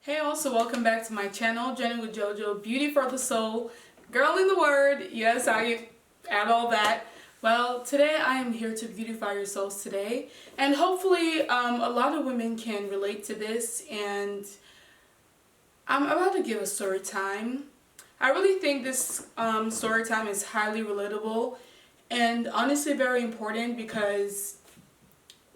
Hey, also welcome back to my channel, Jenny with JoJo, Beauty for the Soul, girl in the word. Yes, I add all that. Well, today I am here to beautify your souls today, and hopefully a lot of women can relate to this. And I'm about to give a story time. I really think this story time is highly relatable and honestly very important because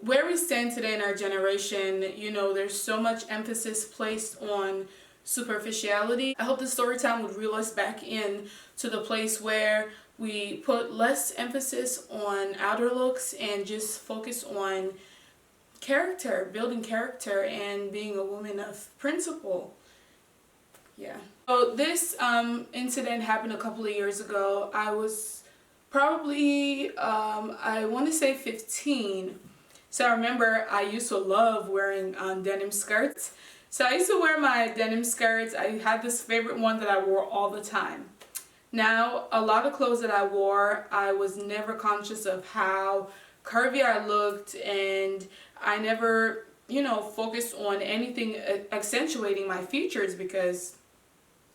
where we stand today in our generation, there's so much emphasis placed on superficiality. I hope the story time would reel us back in to the place where we put less emphasis on outer looks and just focus on character, building character, and being a woman of principle. Yeah. So this incident happened a couple of years ago. I was probably, I want to say 15. So I remember I used to love wearing denim skirts. So I used to wear my denim skirts. I had this favorite one that I wore all the time. Now, a lot of clothes that I wore, I was never conscious of how curvy I looked, and I never, focused on anything accentuating my features because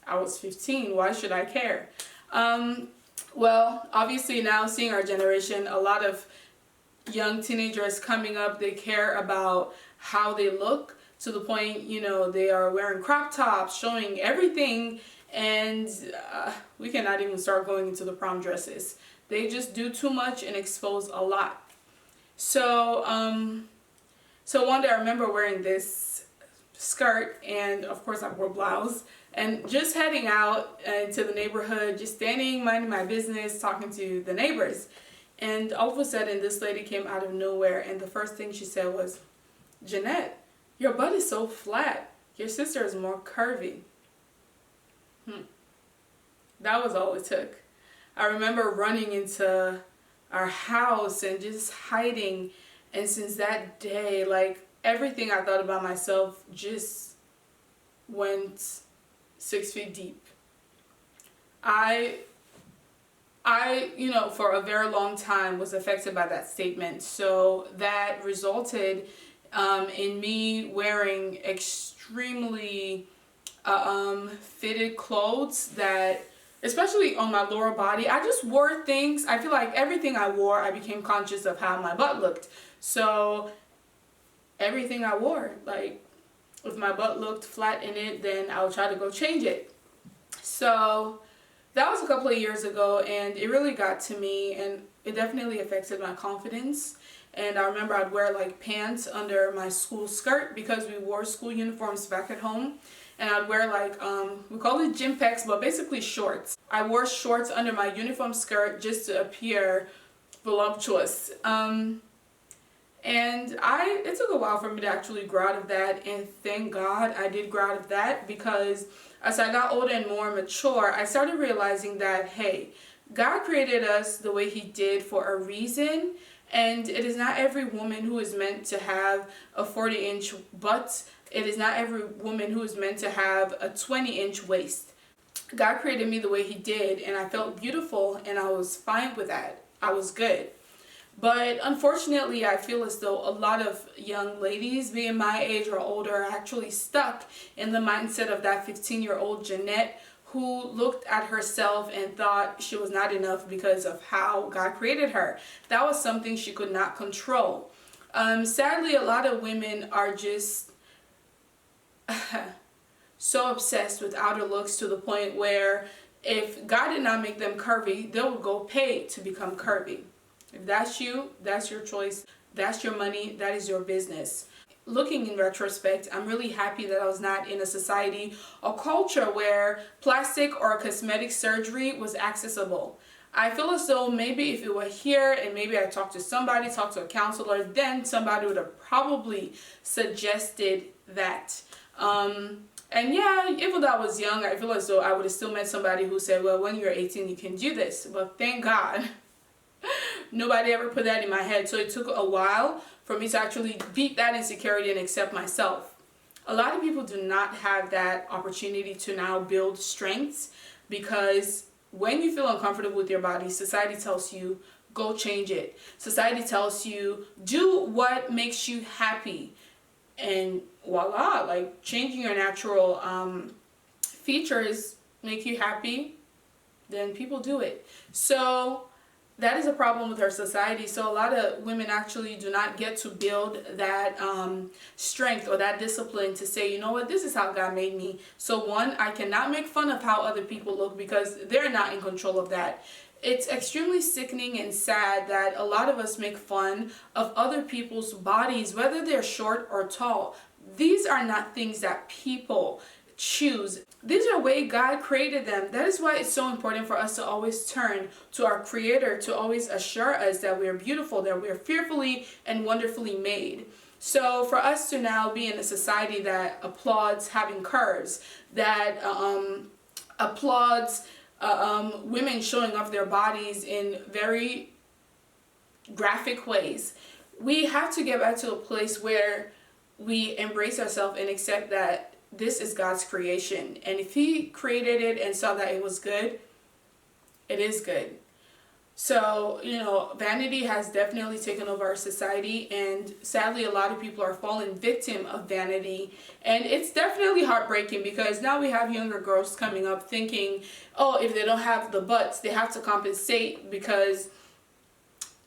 I was 15. Why should I care? Well, obviously now seeing our generation, a lot of young teenagers coming up, they care about how they look to the point, they are wearing crop tops, showing everything, and we cannot even start going into the prom dresses. They just do too much and expose a lot. So, so one day I remember wearing this skirt, and of course I wore blouse, and just heading out into the neighborhood, just standing, minding my business, talking to the neighbors. And all of a sudden, this lady came out of nowhere, and the first thing she said was, "Jeanette, your butt is so flat. Your sister is more curvy." That was all it took. I remember running into our house and just hiding. And since that day, like, everything I thought about myself just went 6 feet deep. I for a very long time was affected by that statement. So that resulted in me wearing extremely fitted clothes that, especially on my lower body, I just wore things. I feel like everything I wore, I became conscious of how my butt looked. So everything I wore, like, if my butt looked flat in it, then I would try to go change it. So that was a couple of years ago, and it really got to me, and it definitely affected my confidence. And I remember I'd wear like pants under my school skirt because we wore school uniforms back at home. And I'd wear like, we call it gym packs, but basically shorts. I wore shorts under my uniform skirt just to appear voluptuous. And it took a while for me to actually grow out of that, and thank God I did grow out of that, because as I got older and more mature, I started realizing that, hey, God created us the way He did for a reason, and it is not every woman who is meant to have a 40-inch butt. It is not every woman who is meant to have a 20-inch waist. God created me the way He did, and I felt beautiful, and I was fine with that. I was good. But unfortunately, I feel as though a lot of young ladies, being my age or older, are actually stuck in the mindset of that 15-year-old Jeanette who looked at herself and thought she was not enough because of how God created her. That was something she could not control. Sadly, a lot of women are just so obsessed with outer looks to the point where if God did not make them curvy, they would go pay to become curvy. If that's you, that's your choice, that's your money, that is your business. Looking in retrospect, I'm really happy that I was not in a society or culture where plastic or cosmetic surgery was accessible. I feel as though maybe if it were here and maybe I talked to somebody, talked to a counselor, then somebody would have probably suggested that. And yeah, even though I was young, I feel as though I would have still met somebody who said, well, when you're 18, you can do this. But thank God, nobody ever put that in my head. So it took a while for me to actually beat that insecurity and accept myself. A lot of people do not have that opportunity to now build strengths, because when you feel uncomfortable with your body, society tells you, go change it. Society tells you, do what makes you happy. and voila, like changing your natural features make you happy, then people do it. So that is a problem with our society. So a lot of women actually do not get to build that strength or that discipline to say, you know what, this is how God made me. So one, I cannot make fun of how other people look because they're not in control of that. It's extremely sickening and sad that a lot of us make fun of other people's bodies, whether they're short or tall. These are not things that people choose. These are the way God created them. That is why it's so important for us to always turn to our Creator, to always assure us that we are beautiful, that we are fearfully and wonderfully made. So for us to now be in a society that applauds having curves, that applauds women showing off their bodies in very graphic ways, we have to get back to a place where we embrace ourselves and accept that this is God's creation. And if He created it and saw that it was good, it is good. So, you know, vanity has definitely taken over our society, and sadly a lot of people are falling victim of vanity. And it's definitely heartbreaking because now we have younger girls coming up thinking, oh, if they don't have the butts, they have to compensate because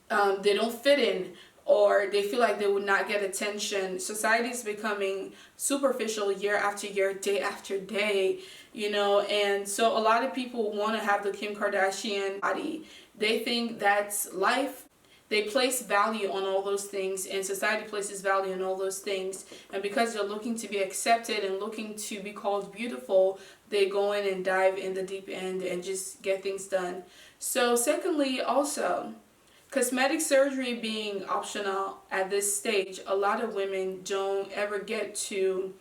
they don't fit in, or they feel like they would not get attention. Society is becoming superficial year after year, day after day, you know, and so a lot of people want to have the Kim Kardashian body. They think that's life. They place value on all those things, and society places value on all those things. And because they're looking to be accepted and looking to be called beautiful, they go in and dive in the deep end and just get things done. So secondly, also, cosmetic surgery being optional at this stage, a lot of women don't ever get to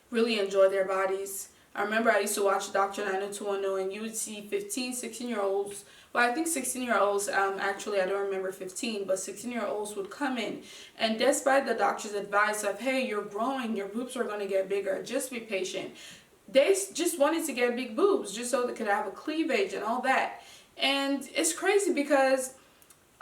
really enjoy their bodies. I remember I used to watch Dr. 90210, and you would see 15, 16-year-olds. Well, I think 16-year-olds, actually I don't remember 15, but 16-year-olds would come in, and despite the doctor's advice of, hey, you're growing, your boobs are going to get bigger, just be patient. They just wanted to get big boobs just so they could have a cleavage and all that. And it's crazy because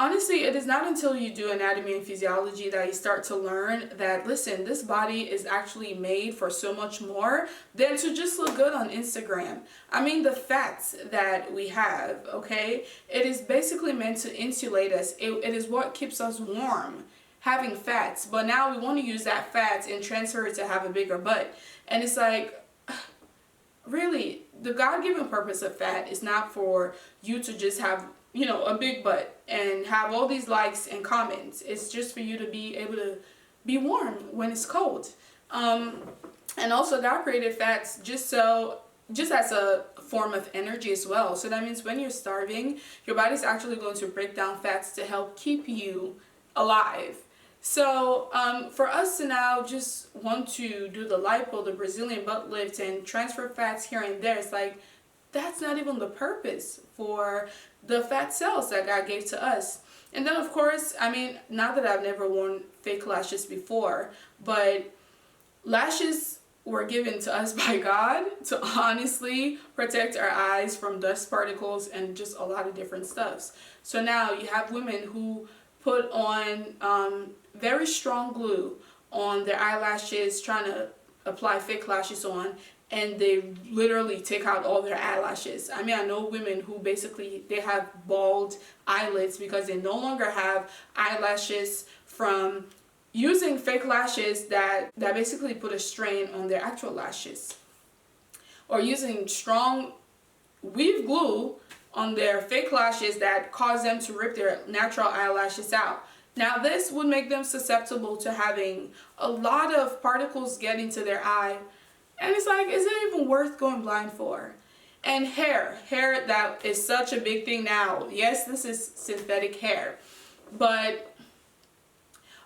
honestly, it is not until you do anatomy and physiology that you start to learn that, listen, this body is actually made for so much more than to just look good on Instagram. I mean, the fats that we have, okay, it is basically meant to insulate us. It is what keeps us warm, having fats. But now we want to use that fat and transfer it to have a bigger butt. And it's like, really, the God-given purpose of fat is not for you to just have, you know, a big butt and have all these likes and comments. It's just for you to be able to be warm when it's cold. And also God created fats just as a form of energy as well. So that means when you're starving, your body's actually going to break down fats to help keep you alive. So for us to now just want to do the lipo, the Brazilian butt lift, and transfer fats here and there, it's like, that's not even the purpose for the fat cells that God gave to us. And then of course, I mean, not that I've never worn fake lashes before, but lashes were given to us by God to honestly protect our eyes from dust particles and just a lot of different stuffs. So now you have women who put on very strong glue on their eyelashes, trying to apply fake lashes on, and they literally take out all their eyelashes. I mean, I know women who basically, they have bald eyelids because they no longer have eyelashes from using fake lashes that basically put a strain on their actual lashes. Or using strong weave glue on their fake lashes that cause them to rip their natural eyelashes out. Now this would make them susceptible to having a lot of particles get into their eye. And it's like, is it even worth going blind for? And hair that is such a big thing now. Yes, this is synthetic hair, but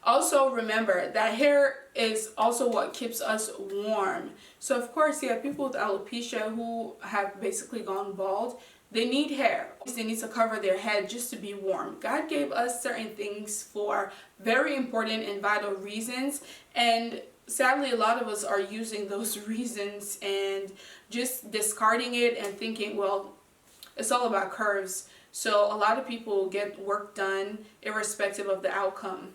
also remember that hair is also what keeps us warm. So of course, you have people with alopecia who have basically gone bald. They need hair. They need to cover their head just to be warm. God gave us certain things for very important and vital reasons, and sadly a lot of us are using those reasons and just discarding it and thinking, well, it's all about curves. So a lot of people get work done irrespective of the outcome.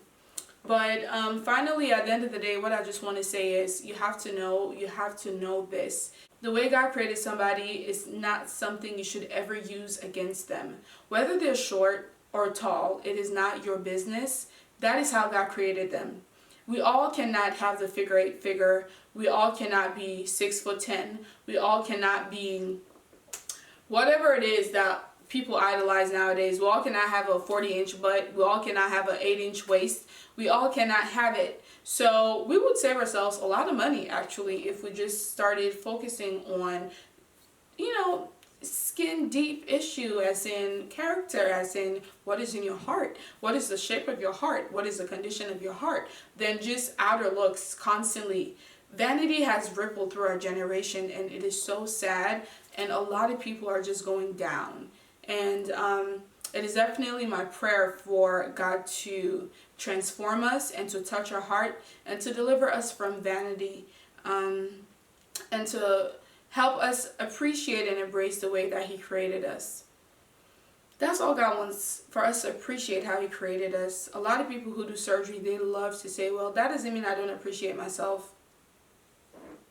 But finally, at the end of the day, what I just want to say is you have to know this. The way God created somebody is not something you should ever use against them. Whether they're short or tall, it is not your business. That is how God created them. We all cannot have the figure 8 figure. We all cannot be 6'10". We all cannot be whatever it is that people idolize nowadays. We all cannot have a 40-inch butt. We all cannot have an 8-inch waist. We all cannot have it. So we would save ourselves a lot of money, actually, if we just started focusing on, skin deep issue, as in character, as in what is in your heart, what is the shape of your heart, what is the condition of your heart, than just outer looks constantly. Vanity has rippled through our generation, and it is so sad, and a lot of people are just going down. And it is definitely my prayer for God to transform us and to touch our heart and to deliver us from vanity, and to help us appreciate and embrace the way that He created us. That's all God wants, for us to appreciate how He created us. A lot of people who do surgery, they love to say, well, that doesn't mean I don't appreciate myself.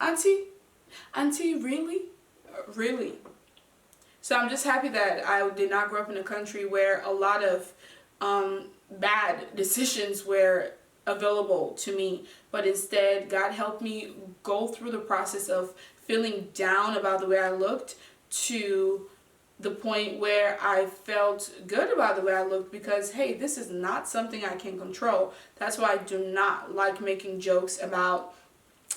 Auntie, really? Really? So I'm just happy that I did not grow up in a country where a lot of bad decisions were available to me, but instead God helped me go through the process of feeling down about the way I looked to the point where I felt good about the way I looked, because hey, this is not something I can control. That's why I do not like making jokes about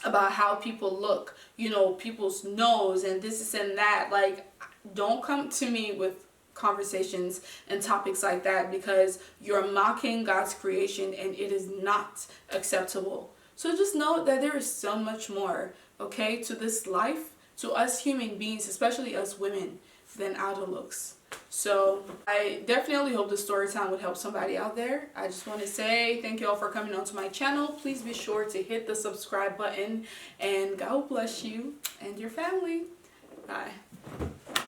how people look, people's nose and this and that. Like, don't come to me with conversations and topics like that, because you're mocking God's creation and it is not acceptable. So just know that there is so much more, okay, to this life, to us human beings, especially us women, than outer looks. So I definitely hope the story time would help somebody out there. I just want to say thank you all for coming onto my channel. Please be sure to hit the subscribe button, and God bless you and your family. Bye.